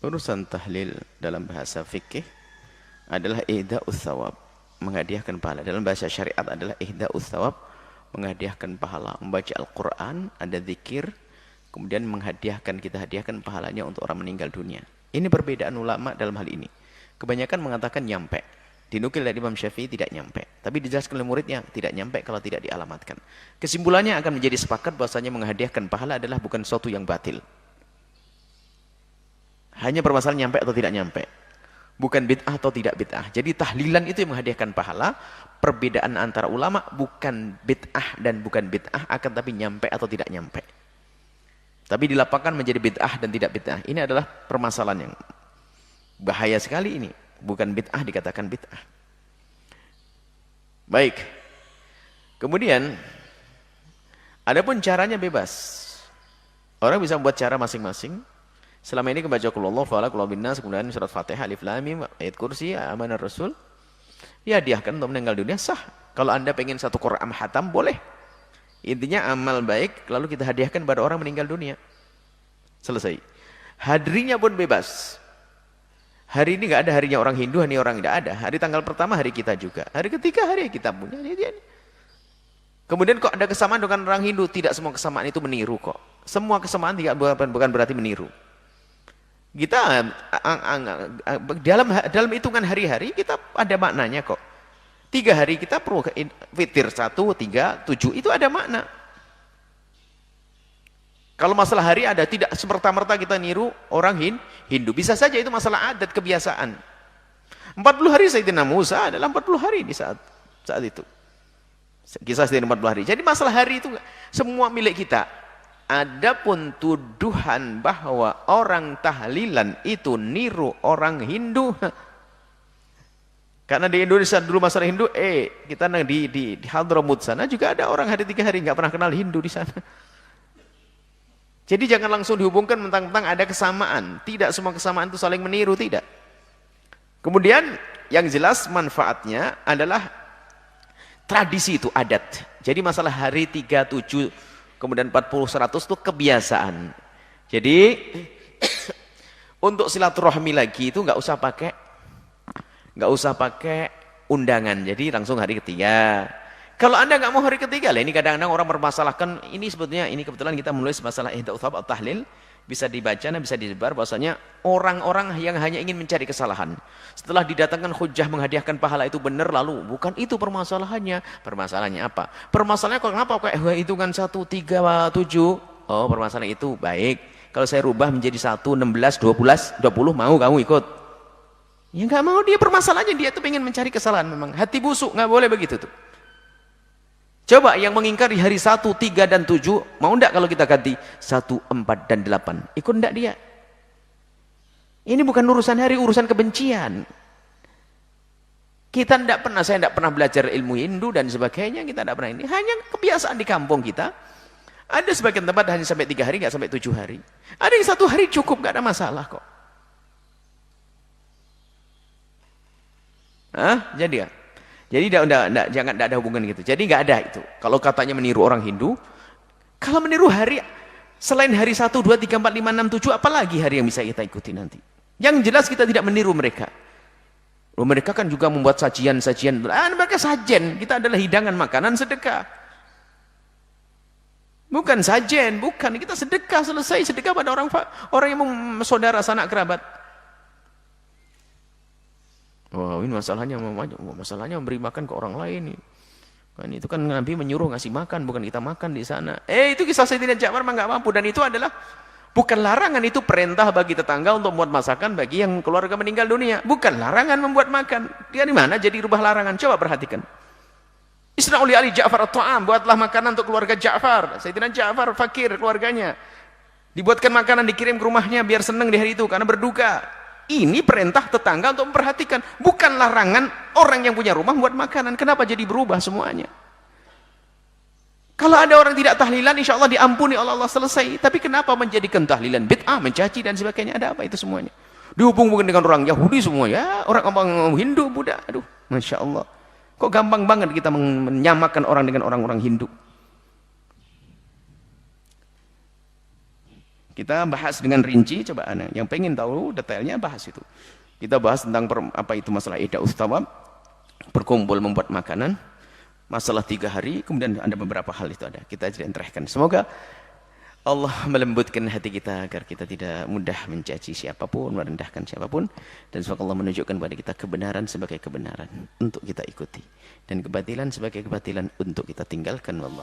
Urusan tahlil dalam bahasa fikih adalah ihda'us thawab, menghadiahkan pahala. Dalam bahasa syariat adalah ihda'us thawab, menghadiahkan pahala. Membaca Al-Quran, ada zikir, kemudian kita hadiahkan pahalanya untuk orang meninggal dunia. Ini perbedaan ulama dalam hal ini. Kebanyakan mengatakan nyampe. Dinukil dari Imam Syafi'i tidak nyampe. Tapi dijelaskan oleh muridnya, tidak nyampe kalau tidak dialamatkan. Kesimpulannya akan menjadi sepakat bahwasanya menghadiahkan pahala adalah bukan sesuatu yang batil. Hanya permasalahan nyampe atau tidak nyampe. Bukan bid'ah atau tidak bid'ah. Jadi tahlilan itu yang menghadiahkan pahala. Perbedaan antara ulama bukan bid'ah dan bukan bid'ah, akan tapi nyampe atau tidak nyampe. Tapi dilapangkan menjadi bid'ah dan tidak bid'ah. Ini adalah permasalahan yang bahaya sekali ini. Bukan bid'ah dikatakan bid'ah. Baik. Kemudian, adapun caranya bebas. Orang bisa membuat cara masing-masing. Selama ini kebaca qul huwallahu falaq, qul binnas, kemudian surat Fatihah, alif lam mim, ayat kursi, amanar rasul. Ya hadiahkan untuk meninggal dunia sah. Kalau Anda pengen satu Quran hatam boleh. Intinya amal baik lalu kita hadiahkan pada orang meninggal dunia. Selesai. Hadrinya pun bebas. Hari ini nggak ada harinya orang Hindu, hari orang tidak ada. Hari tanggal pertama hari kita juga. Hari ketiga hari kita punya. Kemudian kok ada kesamaan dengan orang Hindu? Tidak semua kesamaan itu meniru kok. Semua kesamaan bukan berarti meniru. Kita dalam hitungan hari-hari kita ada maknanya kok. 3 hari kita perlu witir 1, 3, 7 itu ada makna. Kalau masalah hari ada, tidak semerta-merta kita niru orang Hindu. Bisa saja itu masalah adat kebiasaan. 40 hari Sayyidina Musa adalah 40 hari di saat itu. Kisah Sayyidina 40 hari. Jadi masalah hari itu semua milik kita. Adapun tuduhan bahwa orang tahlilan itu niru orang Hindu, karena di Indonesia dulu masalah Hindu, kita di Hadramut sana juga ada orang hari 3 hari nggak pernah kenal Hindu di sana. Jadi jangan langsung dihubungkan mentang-mentang ada kesamaan. Tidak semua kesamaan itu saling meniru, tidak. Kemudian yang jelas manfaatnya adalah tradisi itu adat. Jadi masalah hari 3, 7 kemudian 40, 100 itu kebiasaan. Jadi untuk silaturahmi lagi itu nggak usah pakai undangan. Jadi langsung hari ketiga. Kalau Anda nggak mau hari ketiga, lah ini kadang-kadang orang mempermasalahkan ini sebetulnya ini kebetulan kita menulis masalah ihda'u thawab atau tahlil bisa dibaca dan bisa disebar bahwasanya orang-orang yang hanya ingin mencari kesalahan. Setelah didatangkan hujah menghadiahkan pahala itu benar lalu bukan itu permasalahannya. Permasalahannya apa? Permasalahannya kok kenapa kok hitungan 1, 3, 7? Oh, permasalahan itu baik. Kalau saya rubah menjadi 1, 16, 12, 20 mau kamu ikut? Ya nggak mau dia, permasalahannya dia tuh pengen mencari kesalahan memang. Hati busuk, nggak boleh begitu tuh. Coba yang mengingkari hari 1, 3, dan 7, mau enggak kalau kita ganti 1, 4, dan 8? Ikut enggak dia? Ini bukan urusan hari, urusan kebencian. Saya enggak pernah belajar ilmu Hindu dan sebagainya, kita enggak pernah ini. Hanya kebiasaan di kampung kita. Ada sebagian tempat hanya sampai 3 hari, enggak sampai 7 hari. Ada yang 1 hari cukup, enggak ada masalah kok. Jadi ya? Jadi jangan ada hubungan gitu. Jadi nggak ada itu. Kalau katanya meniru orang Hindu, kalau meniru hari selain hari 1, 2, 3, 4, 5, 6, 7, apalagi hari yang bisa kita ikuti nanti? Yang jelas kita tidak meniru mereka. Mereka kan juga membuat sajian-sajian. Mereka sajen, kita adalah hidangan makanan sedekah. Bukan sajen, bukan. Kita sedekah, selesai sedekah pada orang yang saudara, sanak kerabat. Wah, ini masalahnya memberi makan ke orang lain. Kan itu kan Nabi menyuruh ngasih makan, bukan kita makan di sana. Itu kisah Sayyidina Ja'far mah nggak mampu, dan itu adalah bukan larangan, itu perintah bagi tetangga untuk membuat masakan bagi yang keluarga meninggal dunia. Bukan larangan membuat makan. Dia di mana jadi rubah larangan? Coba perhatikan. Isna'u li ali Ja'far at-ta'am, buatlah makanan untuk keluarga Ja'far. Sayyidina Ja'far fakir keluarganya. Dibuatkan makanan, dikirim ke rumahnya biar senang di hari itu karena berduka. Ini perintah tetangga untuk memperhatikan, bukan larangan orang yang punya rumah buat makanan. Kenapa jadi berubah semuanya? Kalau ada orang tidak tahlilan, insya Allah diampuni oleh Allah, selesai. Tapi kenapa menjadikan tahlilan bid'ah, mencaci dan sebagainya? Ada apa itu semuanya? Dihubung-hubungkan dengan orang Yahudi semua, ya orang Hindu, Buddha. Aduh, masya Allah. Kok gampang banget kita menyamakan orang dengan orang-orang Hindu? Kita bahas dengan rinci, coba yang pengen tahu detailnya bahas itu. Kita bahas tentang apa itu masalah ida ustawab, berkumpul membuat makanan, masalah 3 hari, kemudian ada beberapa hal itu ada. Kita terangkan. Semoga Allah melembutkan hati kita agar kita tidak mudah mencaci siapapun, merendahkan siapapun, dan semoga Allah menunjukkan kepada kita kebenaran sebagai kebenaran untuk kita ikuti dan kebatilan sebagai kebatilan untuk kita tinggalkan. Wallah.